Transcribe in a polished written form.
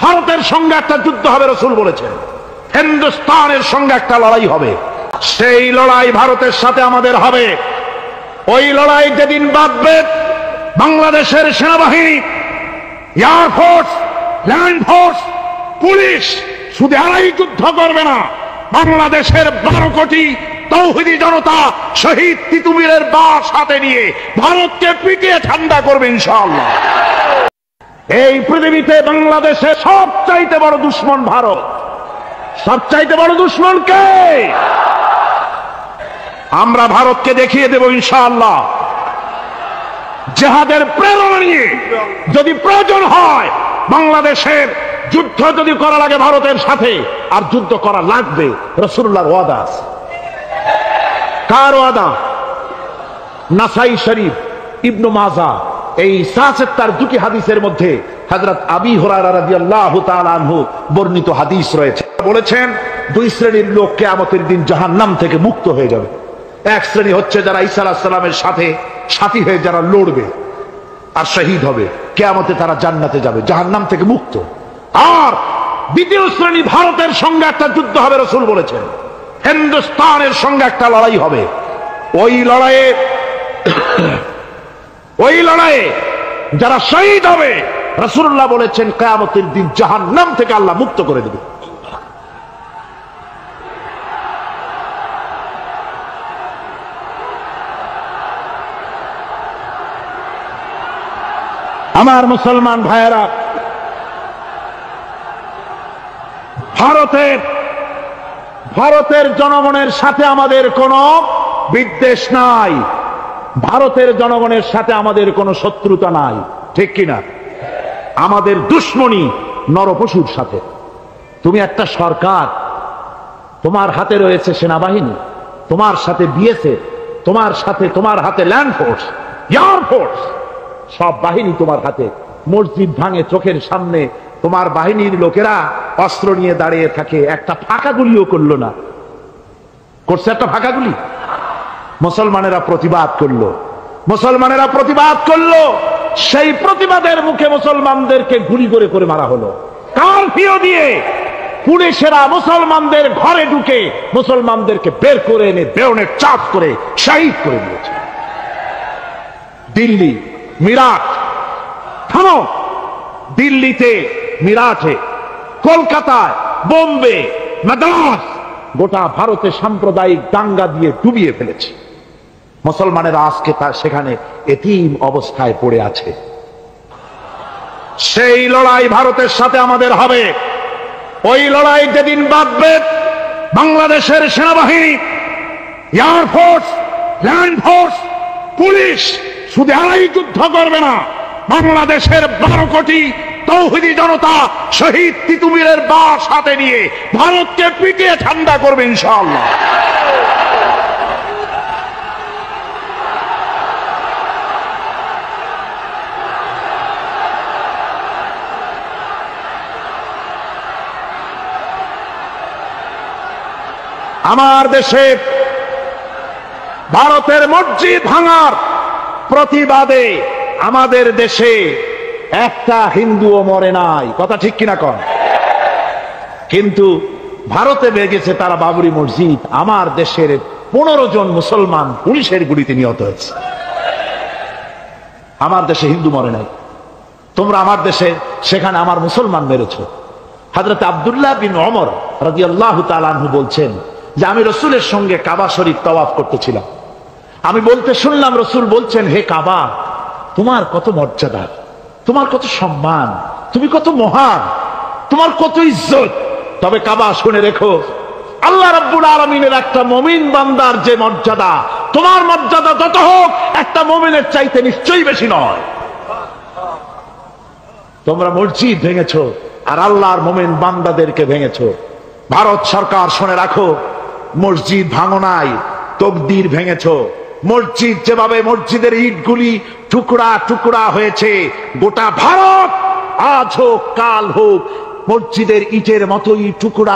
ভারতের সঙ্গে একটা যুদ্ধ হবে, রাসূল বলেছেন হিন্দুস্তানের সঙ্গে একটা লড়াই হবে। সেই লড়াই ভারতের সাথে আমাদের হবে। ওই লড়াই যেদিন বাঁধবে, বাংলাদেশের সেনাবাহিনী, এয়ারফোর্স, ল্যান্ড ফোর্স, পুলিশ শুধু এরাই যুদ্ধ করবে না, বাংলাদেশের 12 কোটি তৌহিদি জনতা শহীদ তিতুমীরের বাস হাতে নিয়ে ভারতকে পিটিয়ে ঠান্ডা করবে ইনশাআল্লাহ। এই পৃথিবীতে বাংলাদেশের সবচাইতে বড় দুশ্মন ভারত। সবচাইতে বড় দুশ্মন কে? আমরা ভারতকে দেখিয়ে দেব ইনশাআল্লাহ। জিহাদের প্রেরণা নিয়ে যদি প্রয়োজন হয়, বাংলাদেশের যুদ্ধ যদি করা লাগে ভারতের সাথে, আর যুদ্ধ করা লাগবে, রাসূলুল্লাহর ওয়াদা আছে। কার ওয়াদা? নাসাই শরীফ, ইবনে মাজাহ, এই ৭৭ দুটি হাদিসের মধ্যে হযরত আবী হুরায়রা রাদিয়াল্লাহু তাআলা আনহু বর্ণিত হাদিস রয়েছে। বলেছেন 2 শ্রেণীর লোক কিয়ামতের দিন জাহান্নাম থেকে মুক্ত হয়ে যাবে। এক শ্রেণী হচ্ছে যারা ঈসা আলাইহিস সালামের সাথে সাথী হয়ে যারা লড়বে আর শহীদ হবে, কিয়ামতে তারা জান্নাতে যাবে, জাহান্নাম থেকে মুক্ত। আর দ্বিতীয় শ্রেণী, ভারতের সঙ্গে একটা যুদ্ধ হবে, রাসূল বলেছেন হিন্দুস্তানের সঙ্গে একটা লড়াই হবে। ওই লড়াইয়ে যারা শহীদ হবে, রাসূলুল্লাহ বলেছেন কিয়ামতের দিন জাহান্নাম থেকে আল্লাহ মুক্ত করে দেবে। আমার মুসলমান ভাইয়েরা, ভারতের জনগণের সাথে আমাদের কোনো বিদ্বেষ নাই, ভারতের জনগণের সাথে আমাদের কোনো শত্রুতা নাই, ঠিক কিনা? আমাদের দুশ্মনী নরপশুর সাথে। তুমি একটা সরকার, তোমার হাতে রয়েছে সেনাবাহিনী, তোমার সাথে বিএসএফ, তোমার হাতে ল্যান্ড ফোর্স, এয়ারফোর্স, সব বাহিনী তোমার হাতে। মসজিদ ভাঙে চোখের সামনে, তোমার বাহিনীর লোকেরা অস্ত্র নিয়ে দাঁড়িয়ে থাকে, একটা ফাঁকা গুলিও করলো না। করছে একটা ফাঁকা গুলি? মুসলমানেরা প্রতিবাদ করলো, সেই প্রতিবাদের মুখে মুসলমানদেরকে গুলি করে করে মারা হলো। কারফিউ দিয়ে পুলিশেরা মুসলমানদের ঘরে ঢুকে মুসলমানদেরকে বের করে এনে বেয়নের চাপ করে শহীদ করে দিয়েছে। দিল্লি, মিরাট, থামো, দিল্লিতে, মিরাটে, কলকাতায়, বোম্বে, মাদ্রাস, গোটা ভারতে সাম্প্রদায়িক দাঙ্গা দিয়ে ডুবিয়ে ফেলেছে। মুসলমানেরা আজকে তার সেখানে এতিম অবস্থায় পড়ে আছে। সেই লড়াই ভারতের সাথে আমাদের হবে। ওই লড়াই যেদিন বাঁধবে, বাংলাদেশের সেনাবাহিনী, এয়ারফোর্স, ল্যান্ড ফোর্স, পুলিশ শুধু এরাই যুদ্ধ করবে না, বাংলাদেশের 12 কোটি তৌহিদি জনতা শহীদ তিতুমীরের বাস হাতে নিয়ে ভারতকে পিটিয়ে ঠান্ডা করবে ইনশাআল্লাহ। আমার দেশে ভারতের মসজিদ ভাঙার প্রতিবাদে আমাদের দেশে একটা হিন্দুও মরে নাই, কথা ঠিক কিনা কন? কিন্তু ভারতে বেগেছে তারা বাবরি মসজিদ, আমার দেশের 15 জন মুসলমান পুলিশের গুলিতে নিহত হয়েছে। আমার দেশে হিন্দু মরে নাই, তোমরা আমার দেশে সেখানে আমার মুসলমান মেরেছ। হযরত আব্দুল্লাহ বিন ওমর রাদিয়াল্লাহু তাআলা আনহু বলছেন যে আমি রাসূলের সঙ্গে কাবা শরীফ তাওয়াফ করতেছিলাম, আমি বলতে শুনলাম রাসূল বলছেন, হে কাবা, তোমার কত মর্যাদা, তোমার কত সম্মান, তুমি কত মহান, তোমার কত ইজ্জত। তবে কাবা শুনে রেখো, আল্লাহ রাব্বুল আলামিনের একটা মুমিন বান্দার যে মর্যাদা, তোমার মর্যাদা যত হোক একটা মুমিনের চাইতে নিশ্চয়ই বেশি নয়। তোমরা মসজিদ ভেঙেছো আর আল্লাহর মুমিন বান্দাদেরকে ভেঙেছো। ভারত সরকার শুনে রাখো, মসজিদ ভাঙো নাই, তকদির ভেঙেছো। মসজিদ যেভাবে মসজিদের ইটগুলি টুকরা টুকরা হয়েছে, গোটা ভারত আজ হোক কাল হোক মসজিদের ইটের মতোই টুকরা